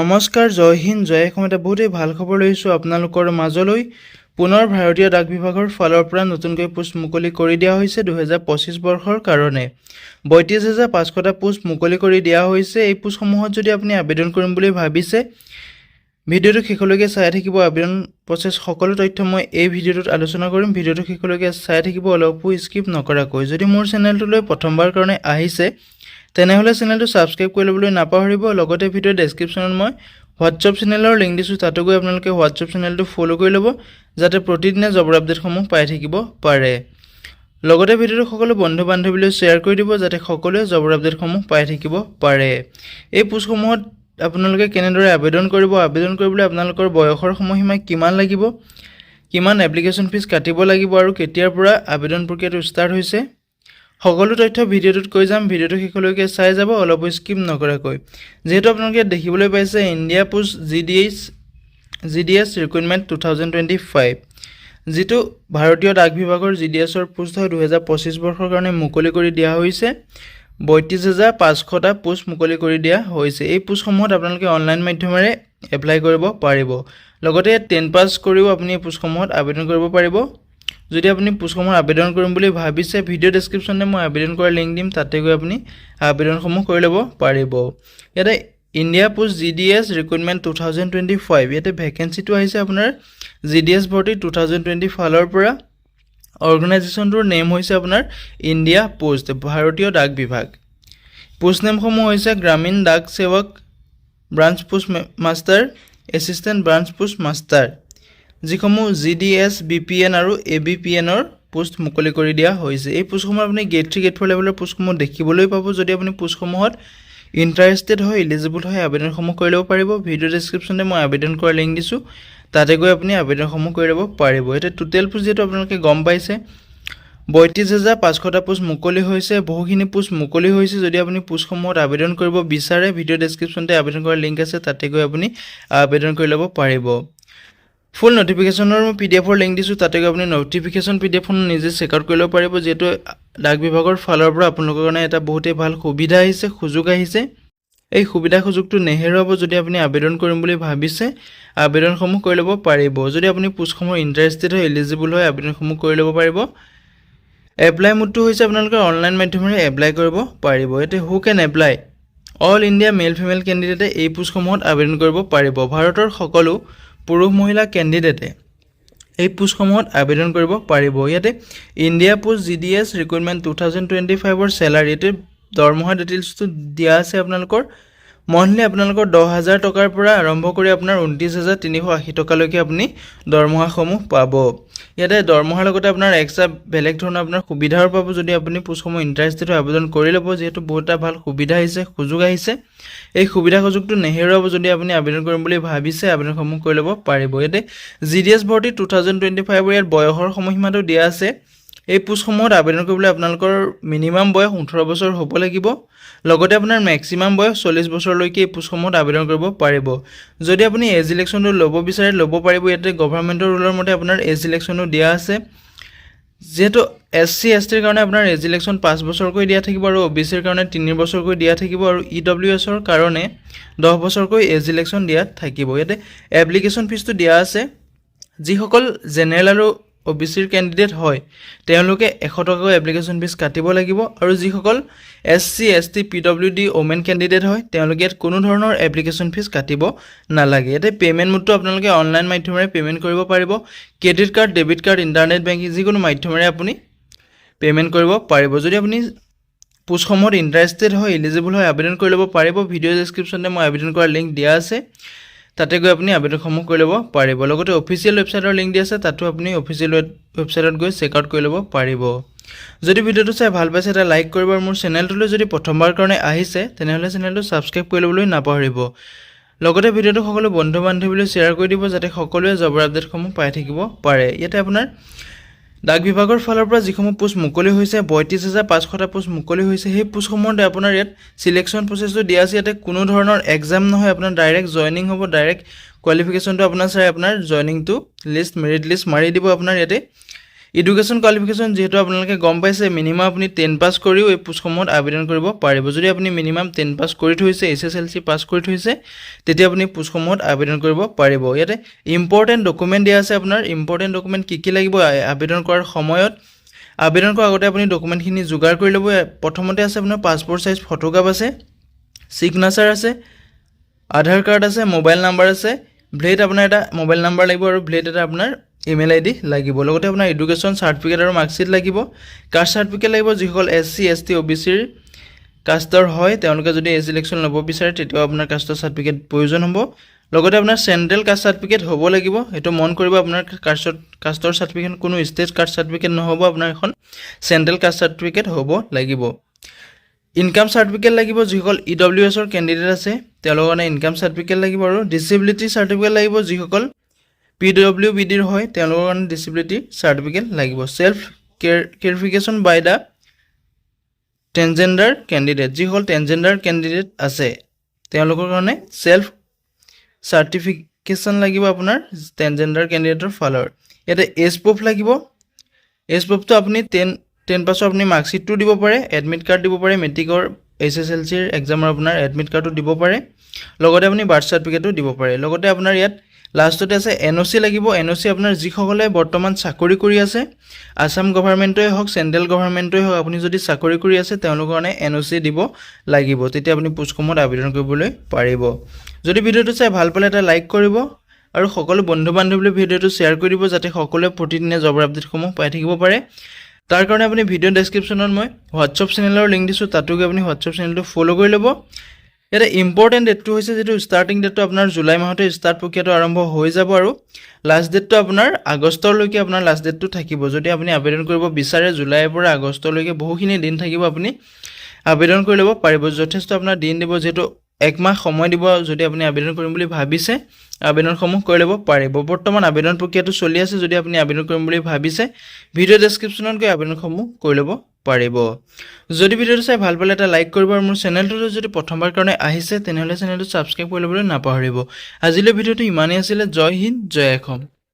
নমস্কাৰ, জয় হিন্দ, জয় অসম। এটা বহুতেই ভাল খবৰ লৈছোঁ আপোনালোকৰ মাজলৈ। পুনৰ ভাৰতীয় ডাক বিভাগৰ ফালৰ পৰা নতুনকৈ পোষ্ট মুকলি কৰি দিয়া হৈছে 2025 বৰ্ষৰ কাৰণে 32,500টা পোষ্ট মুকলি কৰি দিয়া হৈছে। এই পোষ্টসমূহত যদি আপুনি আবেদন কৰিম বুলি ভাবিছে, ভিডিঅ'টো শেষলৈকে চাই থাকিব। আবেদন প্ৰচেছ সকলো তথ্য মই এই ভিডিঅ'টোত আলোচনা কৰিম। ভিডিঅ'টো শেষলৈকে চাই থাকিব, অলপো স্কিপ নকৰাকৈ। যদি মোৰ চেনেলটোলৈ প্ৰথমবাৰ কাৰণে আহিছে, তেনেহ'লে চেনেলটো ছাবস্ক্ৰাইব কৰি ল'বলৈ নাপাহৰিব। লগতে ভিডিঅ'ৰ ডেছক্ৰিপশ্যনত মই হোৱাটছআপ চেনেলৰ লিংক দিছোঁ, তাতো গৈ আপোনালোকে হোৱাটছআপ চেনেলটো ফ'ল' কৰি ল'ব, যাতে প্ৰতিদিনে জবৰ আপডেটসমূহ পাই থাকিব পাৰে। লগতে ভিডিঅ'টো সকলো বন্ধু বান্ধৱীলৈ শ্বেয়াৰ কৰি দিব, যাতে সকলোৱে জবৰ আপডেটসমূহ পাই থাকিব পাৰে। এই পোষ্টসমূহত আপোনালোকে কেনেদৰে আবেদন কৰিব, আবেদন কৰিবলৈ আপোনালোকৰ বয়সৰ সময়সীমা কিমান লাগিব, কিমান এপ্লিকেশ্যন ফিজ কাটিব লাগিব আৰু কেতিয়াৰ পৰা আবেদন প্ৰক্ৰিয়াটো ষ্টাৰ্ট হৈছে, সকলো তথ্য ভিডিঅ'টোত কৈ যাম। ভিডিঅ'টো শেষলৈকে চাই যাব, অলপো স্কিপ নকৰাকৈ। যিহেতু আপোনালোকে দেখিবলৈ পাইছে ইণ্ডিয়া পোষ্ট GDS ৰিক্ৰুইটমেণ্ট 2025, যিটো ভাৰতীয় ডাক বিভাগৰ GDSৰ পোষ্ট হয় 2025 বৰ্ষৰ কাৰণে মুকলি কৰি দিয়া হৈছে। 32,500টা পোষ্ট মুকলি কৰি দিয়া হৈছে। এই পোষ্টসমূহত আপোনালোকে অনলাইন মাধ্যমেৰে এপ্লাই কৰিব পাৰিব। লগতে 10 পাছ কৰিও আপুনি এই পোষ্টসমূহত আবেদন কৰিব পাৰিব। যদি আপুনি পোষ্টসমূহত আবেদন কৰিম বুলি ভাবিছে, ভিডিঅ' ডেছক্ৰিপশ্যনতে মই আবেদন কৰাৰ লিংক দিম, তাতে গৈ আপুনি আবেদনসমূহ কৰি ল'ব পাৰিব। ইয়াতে ইণ্ডিয়া পোষ্ট GDS ৰিক্ৰুইটমেণ্ট 2025, ইয়াতে ভেকেঞ্চিটো আহিছে আপোনাৰ GDS ভৰ্তি 2020 ফালৰ পৰা। অৰ্গেনাইজেশ্যনটোৰ নেম হৈছে আপোনাৰ ইণ্ডিয়া পোষ্ট, ভাৰতীয় ডাক বিভাগ। পোষ্ট নেমসমূহ হৈছে গ্ৰামীণ ডাক সেৱক, branch post master, assistant branch post master, যিসমূহ GDS, BPN আৰু ABPNৰ পোষ্ট মুকলি কৰি দিয়া হৈছে। এই পোষ্টসমূহ আপুনি গ্ৰেড 3, গ্ৰেড 4 লেভেলৰ পোষ্টসমূহ দেখিবলৈ পাব। যদি আপুনি পোষ্টসমূহত ইণ্টাৰেষ্টেড হয়, এলিজিবল হয়, আবেদনসমূহ কৰি ল'ব পাৰিব। ভিডিঅ' ডেছক্ৰিপশ্যনতে মই আবেদন কৰাৰ লিংক দিছোঁ, তাতে গৈ আপুনি আবেদনসমূহ কৰি ল'ব পাৰিব। এতিয়া টোটেল পোষ্ট যিহেতু আপোনালোকে গম পাইছে 32,500টা পোষ্ট মুকলি হৈছে, বহুখিনি পোষ্ট মুকলি হৈছে। যদি আপুনি পোষ্টসমূহত আবেদন কৰিব বিচাৰে, ভিডিঅ' ডেছক্ৰিপশ্যনতে আবেদন কৰাৰ লিংক আছে, তাতে গৈ আপুনি আবেদন কৰি ল'ব পাৰিব। ফুল নটিফিকেশ্যনৰ মই PDF-ৰ লিংক দিছোঁ, তাতে গৈ আপুনি নটিফিকেশ্যন PDF-খন নিজে চেক আউট কৰি ল'ব পাৰিব। যিহেতু ডাক বিভাগৰ ফালৰ পৰা আপোনালোকৰ কাৰণে এটা বহুতেই ভাল সুবিধা আহিছে, সুযোগ আহিছে। এই সুবিধাটো নেহেৰুৱাব। যদি আপুনি আবেদন কৰিম বুলি ভাবিছে, আবেদনসমূহ কৰি ল'ব পাৰিব। যদি আপুনি পোষ্টসমূহৰ ইণ্টাৰেষ্টেড হয়, এলিজিবল হয়, আবেদনসমূহ কৰি ল'ব পাৰিব। এপ্লাই মোডটো হৈছে আপোনালোকে অনলাইন মাধ্যমেৰে এপ্লাই কৰিব পাৰিব। ইয়াতে who can apply, all India male female কেণ্ডিডেটে এই পোষ্টসমূহত আবেদন কৰিব পাৰিব। ভাৰতৰ সকলো পুৰুষ মহিলা কেণ্ডিডেটে এই পোষ্টসমূহত আবেদন কৰিব পাৰিব। ইয়াতে ইণ্ডিয়া পোষ্ট GDS ৰিক্ৰুইটমেণ্ট 2025ৰ চেলাৰী, ইয়াতে দৰমহা ডিটেইলছটো দিয়া আছে। আপোনালোকৰ মন্থলি আপোনালোকৰ 10,000 টকাৰ পৰা আৰম্ভ কৰি আপোনাৰ 29,380 টকালৈকে আপুনি দৰমহাসমূহ পাব। ইয়াতে দৰমহাৰ লগতে আপোনাৰ এক্সট্ৰা বেলেগ ধৰণৰ আপোনাৰ সুবিধাও পাব। যদি আপুনি পোষ্টসমূহ ইণ্টাৰেষ্টেড হৈ আবেদন কৰি ল'ব, যিহেতু বহুত এটা ভাল সুবিধা আহিছে, সুযোগ আহিছে। এই সুবিধাটো নেহেৰুৱাব। যদি আপুনি আবেদন কৰিম বুলি ভাবিছে, আবেদনসমূহ কৰি ল'ব পাৰিব। ইয়াতে GDS ভৰ্তি 2025, ইয়াত বয়সৰ সময়সীমাটো দিয়া আছে। এই পোষ্টসমূহত আবেদন কৰিবলৈ আপোনালোকৰ মিনিমাম বয়স 18 বছৰ হ'ব লাগিব। লগতে আপোনাৰ মেক্সিমাম বয়স 40 বছৰলৈকে এই পোষ্টসমূহত আবেদন কৰিব পাৰিব। যদি আপুনি এজ ইলেকশ্যনটো ল'ব বিচাৰে, ল'ব পাৰিব। ইয়াতে গভৰ্ণমেণ্টৰ ৰুলৰ মতে আপোনাৰ এজ ইলেকশ্যনো দিয়া আছে। যিহেতু SC STৰ কাৰণে আপোনাৰ এজ ইলেকশ্যন 5 বছৰকৈ দিয়া থাকিব আৰু OBCৰ কাৰণে 3 বছৰকৈ দিয়া থাকিব আৰু EWSৰ কাৰণে 10 বছৰকৈ এজ ইলেকশ্যন দিয়া থাকিব। ইয়াতে এপ্লিকেশ্যন ফিজটো দিয়া আছে। যিসকল জেনেৰেল আৰু OBCৰ কেণ্ডিডেট হয়, তেওঁলোকে 100 টকাকৈ এপ্লিকেশ্যন ফিজ কাটিব লাগিব আৰু যিসকল SC ST PWD women candidate হয়, তেওঁলোকে ইয়াত কোনো ধৰণৰ এপ্লিকেশ্যন ফিজ কাটিব নালাগে। ইয়াতে পে'মেণ্ট মোডটো আপোনালোকে অনলাইন মাধ্যমেৰে পে'মেণ্ট কৰিব পাৰিব। Credit card, debit card, internet banking যিকোনো মাধ্যমেৰে আপুনি পে'মেণ্ট কৰিব পাৰিব। যদি আপুনি পোষ্টসমূহত ইণ্টাৰেষ্টেড হয়, এলিজিবল হয়, আবেদন কৰি ল'ব পাৰিব। ভিডিঅ' ডেছক্ৰিপশ্যনতে মই আবেদন কৰাৰ লিংক দিয়া আছে, তাতে গৈ আপুনি আবেদনসমূহ কৰি ল'ব পাৰিব। লগতে অফিচিয়েল ৱেবছাইটৰ লিংক দিয়া আছে, তাতো আপুনি অফিচিয়েল ৱেবছাইটত গৈ চেক আউট কৰি ল'ব পাৰিব। যদি ভিডিঅ'টো চাই ভাল পাইছে, এটা লাইক কৰিব আৰু মোৰ চেনেলটোলৈ যদি প্ৰথমবাৰ কাৰণে আহিছে, তেনেহ'লে চেনেলটো ছাবস্ক্ৰাইব কৰি ল'বলৈ নাপাহৰিব। লগতে ভিডিঅ'টো সকলো বন্ধু বান্ধৱীলৈ শ্বেয়াৰ কৰি দিব, যাতে সকলোৱে জবৰ আপডেটসমূহ পাই থাকিব পাৰে। ইয়াতে আপোনাৰ ডাক বিভাগৰ ফালৰ পৰা যিসমূহ পোষ্ট মুকলি হৈছে, 32,500টা পোষ্ট মুকলি হৈছে। সেই পোষ্টসমূহতে আপোনাৰ ইয়াত চিলেকশ্যন প্ৰচেছটো দিয়া আছে। ইয়াতে কোনো ধৰণৰ এক্সাম নহয়, আপোনাৰ ডাইৰেক্ট জইনিং হ'ব। ডাইৰেক্ট কোৱালিফিকেশ্যনটো আপোনাৰ চাই আপোনাৰ জইনিংটো লিষ্ট, মেৰিট লিষ্ট মাৰি দিব আপোনাৰ ইয়াতে। এডুকেশ্যন কোৱালিফিকেশ্যন যিহেতু আপোনালোকে গম পাইছে মিনিমাম আপুনি 10 পাছ কৰিও এই পোষ্টসমূহত আবেদন কৰিব পাৰিব যদি আপুনি মিনিমাম 10 পাছ কৰি থৈছে SSLC পাছ কৰি থৈছে তেতিয়া আপুনি পোষ্টসমূহত আবেদন কৰিব পাৰিব ইয়াতে ইম্পৰ্টেণ্ট ডকুমেণ্ট দিয়া আছে আপোনাৰ ইম্পৰ্টেণ্ট ডকুমেণ্ট কি লাগিব আবেদন কৰাৰ সময়ত আবেদন কৰাৰ আগতে আপুনি ডকুমেণ্টখিনি যোগাৰ কৰি ল'ব প্ৰথমতে আছে আপোনাৰ পাছপোৰ্ট সাইজ ফটোগ্ৰাফ আছে সিগনেচাৰ আছে আধাৰ কাৰ্ড আছে মোবাইল নাম্বাৰ আছে ভ্লিড আপোনাৰ এটা মোবাইল নাম্বাৰ লাগিব আৰু ভ্লিড এটা আপোনাৰ ইমেইল আইডি লাগিব লগতে আপোনাৰ এডুকেশ্যন সাৰ্টিফিকেট আৰু মাৰ্কশিট লাগিব কাষ্ট সাৰ্টিফিকেট লাগিব যিসকল SC ST OBC কাষ্টৰ হয় তেওঁলোকে যদি এই সিলেকশ্যন ল'ব বিচাৰে তেতিয়া আপোনাৰ কাষ্টৰ সাৰ্টিফিকেট প্ৰয়োজন হ'ব লগতে আপোনাৰ চেন্ট্ৰেল কাষ্ট সাৰ্টিফিকেট হ'ব লাগিব এটো মন কৰিব আপোনাৰ কাষ্টৰ সাৰ্টিফিকেট কোনো ষ্টেট কাষ্ট সাৰ্টিফিকেট নহ'ব আপোনাৰ এখন চেন্ট্ৰেল কাষ্ট সাৰ্টিফিকেট হ'ব লাগিব ইনকাম সাৰ্টিফিকেট লাগিব যিসকল EWS ৰ ক্যান্ডিডেট আছে তেওঁলোকৰ কাৰণে ইনকাম সাৰ্টিফিকেট লাগিব আৰু ডিসেবিলিটি সাৰ্টিফিকেট লাগিব যিসকল PWBD ৰ হয় তেওঁলোকৰ কাৰণে ডিসেবিলিটি সাৰ্টিফিকেট লাগিব সেলফ ক্লেৰিফিকেশন বাই দা ট্ৰান্সজেন্ডাৰ ক্যান্ডিডেট যিসকল ট্ৰান্সজেন্ডাৰ ক্যান্ডিডেট আছে তেওঁলোকৰ কাৰণে সেলফ সাৰ্টিফিকেশন লাগিব আপোনাৰ ট্ৰান্সজেন্ডাৰ ক্যান্ডিডেটৰ ফালৰ এটা এজ প্ৰুফ লাগিব এজ প্ৰুফটো আপুনি 10 পাছৰ আপুনি মাৰ্কশিটটো দিব পাৰে এডমিট কাৰ্ড দিব পাৰে মেট্ৰিকৰ SSLC ৰ এক্সামৰ আপোনাৰ এডমিট কাৰ্ডটো দিব পাৰে লগতে আপুনি বাৰ্থ সাৰ্টিফিকেটটো দিব পাৰে লগতে আপোনাৰ ইয়াত লাষ্টতে আছে NOC লাগিব NOC আপোনাৰ যিসকলে বৰ্তমান চাকৰি কৰি আছে আসাম গভৰ্ণমেণ্টই হওক চেন্ট্ৰেল গভৰ্ণমেণ্টই হওক আপুনি যদি চাকৰি কৰি আছে তেওঁলোকৰ কাৰণে NOC দিব লাগিব তেতিয়া আপুনি পোষ্টসমূহত আবেদন কৰিবলৈ পাৰিব যদি ভিডিওটো চাই ভাল পালে এটা লাইক কৰিব আৰু সকলো বন্ধু বান্ধৱীলৈ ভিডিওটো শ্বেয়াৰ কৰি দিব যাতে সকলোৱে প্ৰতিদিনে জবৰ আপডেটসমূহ পাই থাকিব পাৰে তাৰ কাৰণে আপুনি ভিডিও ডেসক্ৰিপচনত মই WhatsApp চেনেলৰ লিংক দিছো তাতো গৈ আপুনি WhatsApp চেনেলটো ফলো কৰি ল'ব এটা ইম্পৰ্টেন্ট ডেটটো হৈছে যেটো ষ্টাৰ্টিং ডেটটো আপোনাৰ জুলাই মাহতে ষ্টাৰ্ট প্ৰক্ৰিয়াটো আৰম্ভ হৈ যাব আৰু লাষ্ট ডেটটো আপোনাৰ আগষ্টলৈকে আপোনাৰ লাষ্ট ডেটটো থাকিব যদি আপুনি আবেদন কৰিব বিচাৰে জুলাইৰ পৰা আগষ্টলৈকে বহুখিনি দিন থাকিব আপুনি আবেদন কৰি ল'ব পাৰিব যথেষ্ট আপোনাৰ দিন দিব যেটো এক মাহ সময় দিব যদি আপুনি আবেদন কৰিম বুলি ভাবিছে আবেদনসমূহ কৰি ল'ব পাৰিব বৰ্তমান আবেদন প্ৰক্ৰিয়াটো চলি আছে যদি আপুনি আবেদন কৰিম বুলি ভাবিছে ভিডিও ডেসক্ৰিপচনত গৈ আবেদনসমূহ কৰি ল'ব পাৰিব যদি ভিডিওটো চাই ভাল পালে এটা লাইক কৰিব আৰু মোৰ চেনেলটো যদি প্ৰথমবাৰ কাৰণে আহিছে তেনেহলে চেনেলটো সাবস্ক্ৰাইব কৰি ল'বলৈ নাপাহৰিব আজিলৈ ভিডিওটো ইমানেই আছিল জয় হিন্দ জয় অসম